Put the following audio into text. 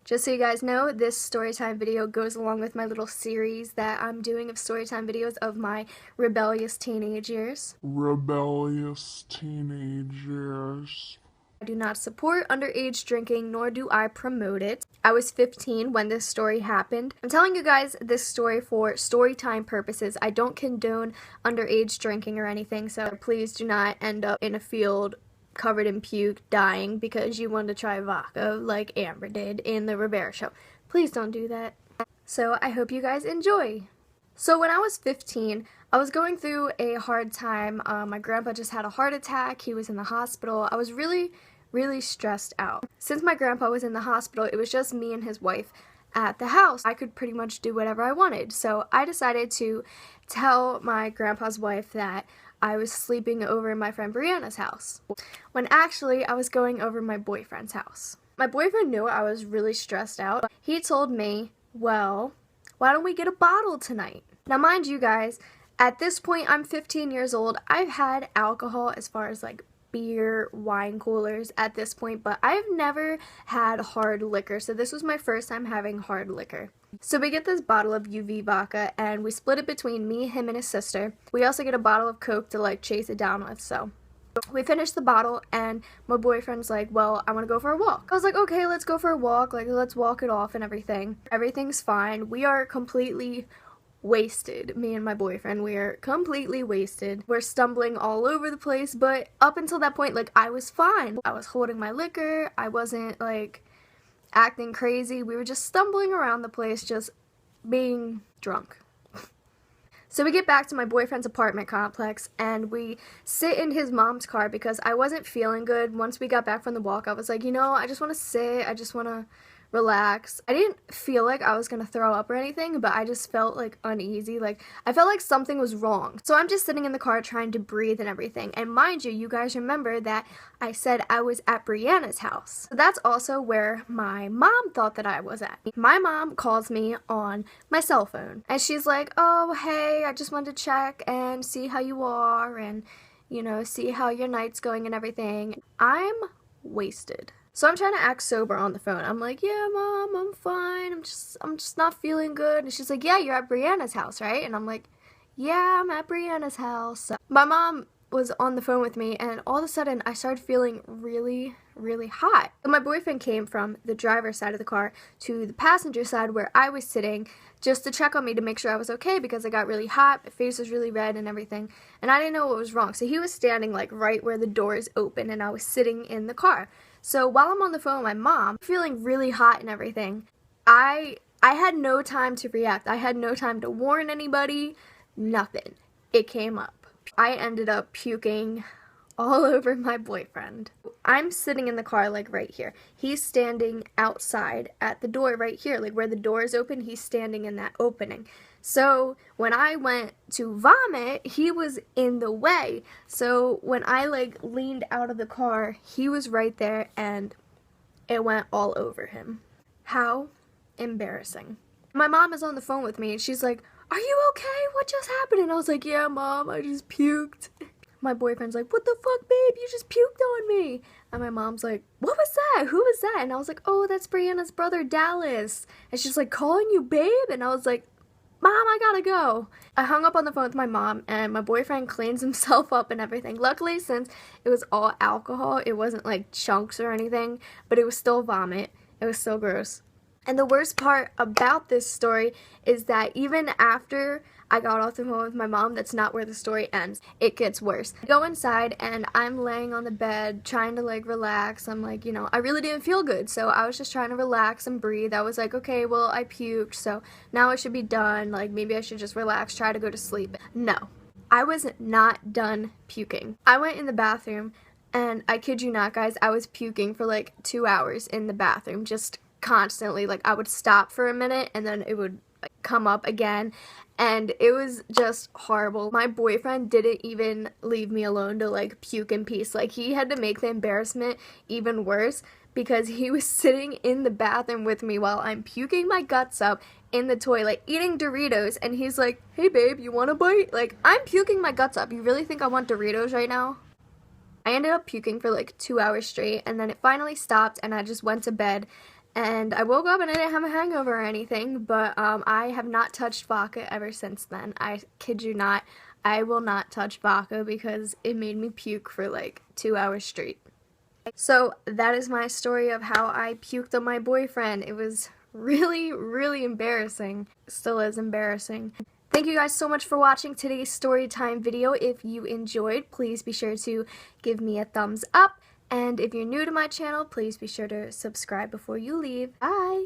Just so you guys know, this storytime video goes along with my little series that I'm doing of storytime videos of my rebellious teenage years. I do not support underage drinking, nor do I promote it. I was 15 when this story happened. I'm telling you guys this story for storytime purposes. I don't condone underage drinking or anything, so please do not end up in a field covered in puke, dying because you wanted to try vodka like Amber did in the Rivera show. Please don't do that. So I hope you guys enjoy. So when I was 15, I was going through a hard time. My grandpa just had a heart attack. He was in the hospital. I was really stressed out. Since my grandpa was in the hospital, it was just me and his wife at the house. I could pretty much do whatever I wanted. So I decided to tell my grandpa's wife that I was sleeping over in my friend Brianna's house, when actually I was going over my boyfriend's house. My boyfriend knew I was really stressed out. He told me, well, why don't we get a bottle tonight? Now mind you guys, at this point I'm 15 years old. I've had alcohol as far as like beer, wine coolers at this point, but I've never had hard liquor, so this was my first time having hard liquor. So we get this bottle of UV vodka and we split it between me, him, and his sister. We also get a bottle of Coke to like chase it down with, so we finished the bottle and my boyfriend's like, well, I want to go for a walk. I was like, okay, let's go for a walk, like let's walk it off and everything. Everything's fine. We are completely wasted. Me and my boyfriend, we are completely wasted. We're stumbling all over the place, but up until that point, like, I was fine. I was holding my liquor. I wasn't like acting crazy. We were just stumbling around the place, just being drunk. So we get back to my boyfriend's apartment complex and we sit in his mom's car because I wasn't feeling good. Once we got back from the walk, I was like, you know, I just want to sit. I just want to relax. I didn't feel like I was gonna throw up or anything, but I just felt like uneasy. Like I felt like something was wrong. So I'm just sitting in the car trying to breathe and everything. And mind you, you guys remember that I said I was at Brianna's house. So that's also where my mom thought that I was at. My mom calls me on my cell phone and she's like, oh, hey, I just wanted to check and see how you are and, you know, see how your night's going and everything. I'm wasted. So I'm trying to act sober on the phone. I'm like, yeah, Mom, I'm fine. I'm just not feeling good. And she's like, yeah, you're at Brianna's house, right? And I'm like, yeah, I'm at Brianna's house. So my mom was on the phone with me, and all of a sudden, I started feeling really hot. So my boyfriend came from the driver's side of the car to the passenger side where I was sitting just to check on me to make sure I was okay because I got really hot. My face was really red and everything, and I didn't know what was wrong. So he was standing like right where the door is open, and I was sitting in the car. So while I'm on the phone with my mom, feeling really hot and everything, I had no time to react. I had no time to warn anybody, nothing. It came up. I ended up puking all over my boyfriend. I'm sitting in the car like right here. He's standing outside at the door right here, like where the door is open, he's standing in that opening. So when I went to vomit, he was in the way. So when I like leaned out of the car, he was right there and it went all over him. How embarrassing. My mom is on the phone with me and she's like, are you okay? What just happened? And I was like, yeah, Mom, I just puked. My boyfriend's like, what the fuck, babe? You just puked on me. And my mom's like, what was that? Who was that? And I was like, oh, that's Brianna's brother, Dallas. And she's like, calling you babe? And I was like, Mom, I gotta go. I hung up on the phone with my mom and my boyfriend cleans himself up and everything. Luckily, since it was all alcohol, it wasn't like chunks or anything, but it was still vomit. It was so gross. And the worst part about this story is that even after I got off the phone with my mom, that's not where the story ends. It gets worse. I go inside and I'm laying on the bed trying to like relax. I'm like, you know, I really didn't feel good, so I was just trying to relax and breathe. I was like, okay, well, I puked, so now it should be done. Like maybe I should just relax, try to go to sleep. No, I was not done puking. I went in the bathroom and I kid you not, guys, I was puking for like 2 hours in the bathroom, just constantly. Like I would stop for a minute and then it would come up again, and it was just horrible. My boyfriend didn't even leave me alone to like puke in peace. Like he had to make the embarrassment even worse because he was sitting in the bathroom with me while I'm puking my guts up in the toilet eating Doritos, and he's like, hey babe, you want a bite? Like I'm puking my guts up. You really think I want Doritos right now? I ended up puking for like 2 hours straight, and then it finally stopped and I just went to bed. And I woke up and I didn't have a hangover or anything, but I have not touched vodka ever since then. I kid you not. I will not touch vodka because it made me puke for like 2 hours straight. So that is my story of how I puked on my boyfriend. It was really, really embarrassing. Still is embarrassing. Thank you guys so much for watching today's story time video. If you enjoyed, please be sure to give me a thumbs up. And if you're new to my channel, please be sure to subscribe before you leave. Bye!